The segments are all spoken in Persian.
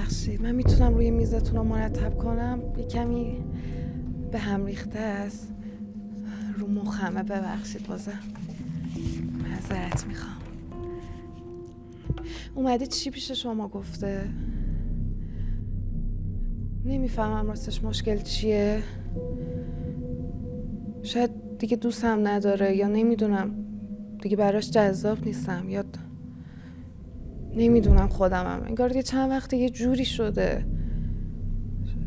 ببخشید، من میتونم روی میزتون رو مرتب کنم؟ یه کمی به هم ریخته است رو مخمه، ببخشید بازم معذرت میخوام. اومده چی پیش شما گفته؟ نمیفهمم راستش مشکل چیه. شاید دیگه دوستم نداره، یا نمیدونم دیگه براش جذاب نیستم، یا نمیدونم خودمم. انگار دیگه چند وقت یه جوری شده.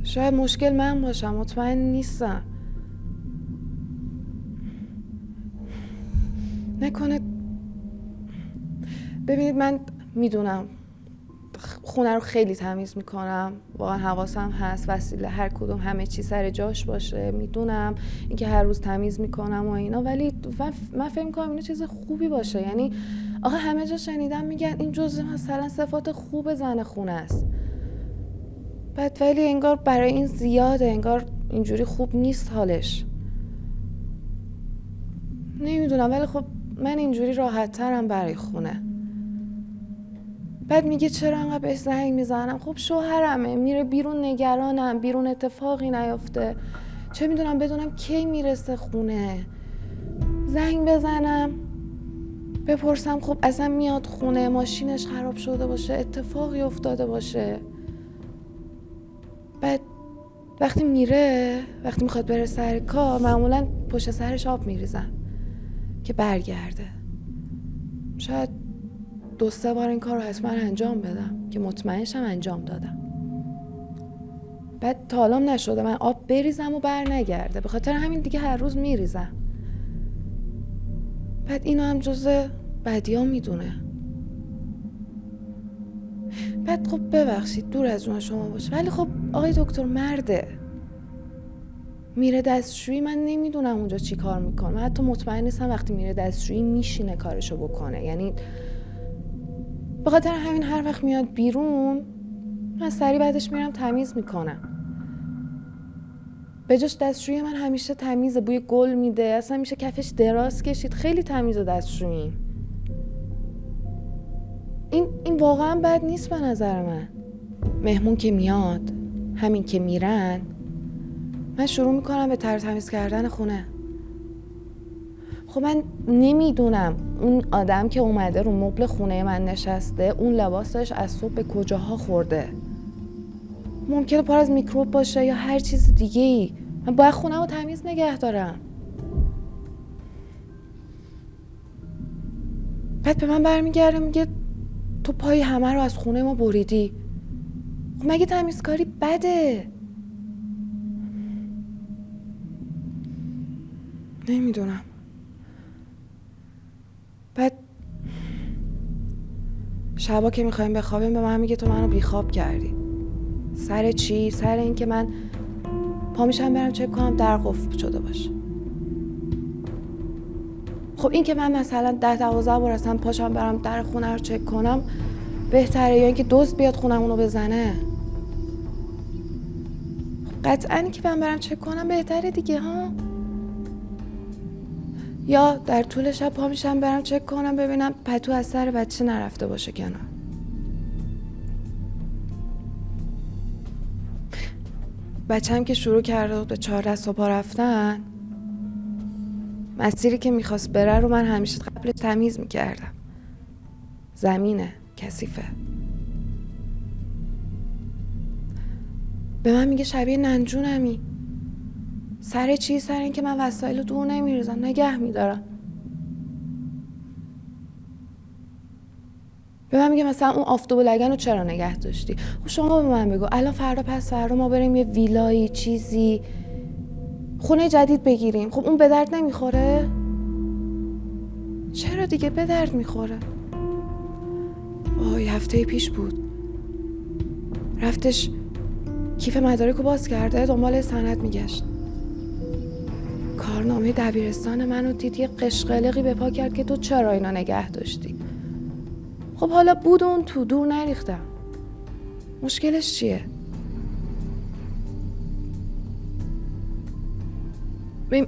شاید مشکل من باشم، مطمئن نیستم. نکنه. ببینید، من میدونم خونه رو خیلی تمیز میکنم، واقعا حواسم هست وسیله هر کدوم همه چی سر جاش باشه، میدونم اینکه هر روز تمیز میکنم و اینا، ولی من فکر میکنم اینو چیز خوبی باشه. یعنی آخه همه جا شنیدم میگن این جزء مثلا صفات خوب زن خونه است، بعد ولی انگار برای این زیاده، انگار اینجوری خوب نیست حالش. نمیدونم، ولی خب من اینجوری راحت ترم برای خونه. بعد میگه چرا انقدر بهش زنگ میزنم؟ خب شوهرمه، میره بیرون، نگرانم بیرون اتفاقی نیفته، چه میدونم بدونم کی میرسه خونه. زنگ بزنم بپرسم خب اصلا میاد خونه، ماشینش خراب شده باشه، اتفاقی افتاده باشه. بعد وقتی میخواد بره سر کار، معمولا پشت سرش آب میریزم که برگرده. شاید 2-3 بار این کار رو حتما انجام بدم که مطمئنشم انجام دادم. بعد تا حالا نشده من آب بریزم و بر نگرده، به خاطر همین دیگه هر روز میریزم. بعد اینو هم جزء بدیام میدونه. بعد خب ببخشید دور از جون شما باشه، ولی خب آقای دکتر مرده، میره دستشویی، من نمیدونم اونجا چی کار میکنه. من حتی مطمئن نیستم وقتی میره دستشویی میشینه کارشو بکنه. یعنی به خاطر همین هر وقت میاد بیرون من سریع بعدش میرم تمیز میکنم. به جاش دستشویی من همیشه تمیزه، بوی گل میده، اصلا میشه کفش دراز کشید، خیلی تمیزه دستشویی. این واقعا بد نیست به نظر من. مهمون که میاد، همین که میرن، من شروع میکنم به تمیز کردن خونه. خب من نمیدونم اون آدم که اومده رو مبل خونه من نشسته، اون لباسش از صبح به کجاها خورده. ممکنه پر از میکروب باشه یا هر چیز دیگه ای. من باید خونه رو تمیز نگه دارم. بعد به من برمیگرده میگه تو پای همه رو از خونه ما بریدی. خب مگه تمیزکاری بده؟ نمیدونم. بعد شبا که میخوایم بخوابیم به من میگه تو منو بیخواب کردی. سر چی؟ سر این که من پا میشم برم چک کنم در قفل شده باشه. خب این که من مثلا 10-12 بار اصلا پاشم برم در خونه رو چک کنم بهتره، یا اینکه دزد بیاد خونمونو بزنه؟ خب قطعاً که من برم چک کنم بهتره دیگه ها. یا در طول شب پا میشم برم چک کنم ببینم پتو از سر بچه نرفته باشه کنار. بچه‌م که شروع کرده بود به 4 صبح رفتن، مسیری که میخواست بره رو من همیشه قبلش تمیز میکردم. زمینه، کثیفه. به من میگه شبیه ننجونمی. سر چی؟ سر این که من وسایل رو دور نمیریزم، نگه میدارم. به من میگه مثلا اون آفتاب و لگن رو چرا نگه داشتی؟ خب شما به من بگو الان فردا پس فردا ما بریم یه ویلایی چیزی خونه جدید بگیریم، خب اون به درد نمیخوره؟ چرا دیگه به درد میخوره. وای هفته پیش بود، رفتش کیف مدارک رو باز کرده، دنبال سند میگشت. کارنامه دبیرستان منو دید، یه قشقلقی به پا کرد که تو چرا اینا نگه داشتی. خب حالا بود اون تو دور نریختم، مشکلش چیه؟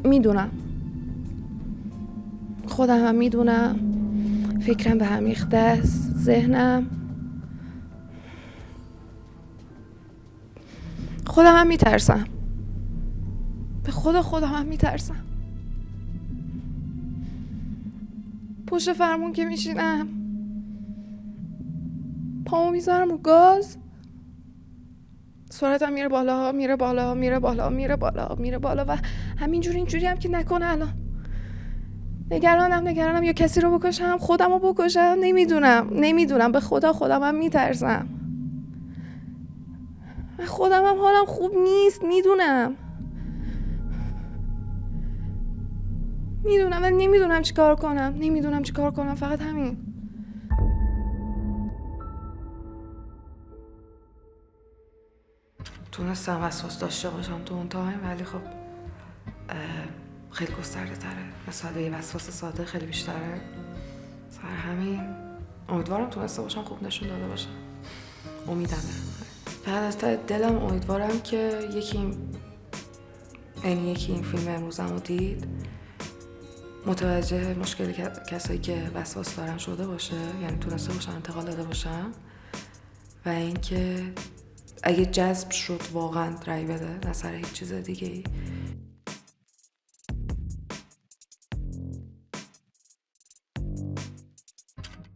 میدونم، خودم هم میدونم، فکرم به هم ریخته است، ذهنم. خودم هم میترسم، به خودم هم میترسم. پشت فرمون که میشینم پامو میذارم رو گاز، سرعتم میره بالا میره بالا میره بالا میره بالا میره بالا و اینجوری هم که نکنه الان نگرانم یا کسی رو بکشم، خودم رو بکشم، نمیدونم به خودم هم میترسم. خودم هم حالم خوب نیست، میدونم ولی نمیدونم چی کار کنم، فقط همین. تونستم وسواس داشته باشم تو اون تایم، ولی خب خیلی گسترده تره، نسبت یه وسواس ساده خیلی بیشتره. سر همین امیدوارم تونسته باشم خوب نشون داده باشم، امیدمه. فقط از ته دلم امیدوارم که یکی این فیلم امروزم رو دید، متوجه مشکل کسایی که وسواس دارن شده باشه، یعنی تونسته باشن انتقال داده باشن، و اینکه اگه جذب شد واقعا رای بده، نه سر هیچ چیز دیگه ای.